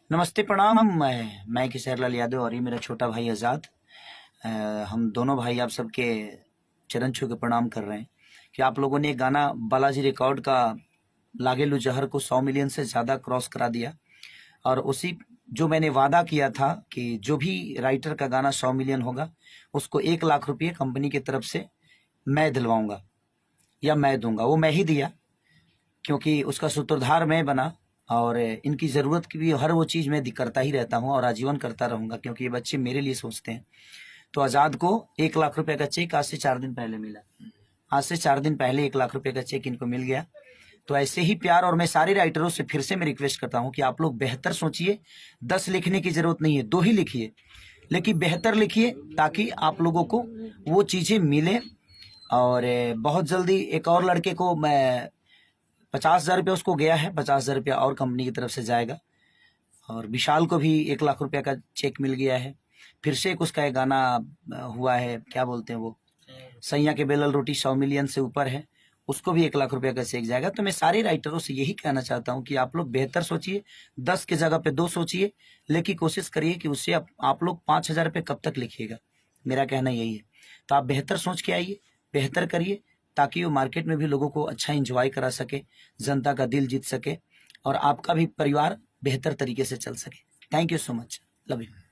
नमस्ते प्रणाम। मैं किशोरलाल यादव और ये मेरा छोटा भाई आज़ाद। हम दोनों भाई आप सबके चरण छू के प्रणाम कर रहे हैं कि आप लोगों ने गाना बालाजी रिकॉर्ड का लागे लू जहर को 100 मिलियन से ज़्यादा क्रॉस करा दिया। और उसी जो मैंने वादा किया था कि जो भी राइटर का गाना 100 मिलियन होगा उसको 1 लाख रुपये कंपनी की तरफ से मैं दिलवाऊंगा या मैं दूंगा। वो मैं ही दिया क्योंकि उसका सूत्रधार मैं बना और इनकी ज़रूरत की भी हर वो चीज़ मैं करता ही रहता हूँ और आजीवन करता रहूँगा क्योंकि ये बच्चे मेरे लिए सोचते हैं। तो आज़ाद को 1 लाख रुपए का चेक आज से 4 दिन पहले मिला। आज से 4 दिन पहले 1 लाख रुपए का चेक इनको मिल गया। तो ऐसे ही प्यार। और मैं सारे राइटरों से फिर से मैं रिक्वेस्ट करता हूँ कि आप लोग बेहतर सोचिए। 10 लिखने की ज़रूरत नहीं है, 2 ही लिखिए, लेकिन बेहतर लिखिए ताकि आप लोगों को वो चीज़ें मिले। और बहुत जल्दी एक और लड़के को मैं 50,000 रुपया उसको गया है, 50,000 रुपया और कंपनी की तरफ से जाएगा। और विशाल को भी 1 लाख रुपया का चेक मिल गया है। फिर से एक उसका एक गाना हुआ है, क्या बोलते हैं वो, सैया के बेलल रोटी 100 मिलियन से ऊपर है, उसको भी 1 लाख रुपया का चेक जाएगा। तो मैं सारे राइटरों से यही कहना चाहता हूँ कि आप लोग बेहतर सोचिए, 10 की जगह पे 2 सोचिए, लेकिन कोशिश करिए कि उससे आप लोग 5,000 रुपये कब तक लिखिएगा। मेरा कहना यही है। तो आप बेहतर सोच के आइए, बेहतर करिए ताकि वो मार्केट में भी लोगों को अच्छा इंजॉय करा सके, जनता का दिल जीत सके और आपका भी परिवार बेहतर तरीके से चल सके। Thank you so much. Love you.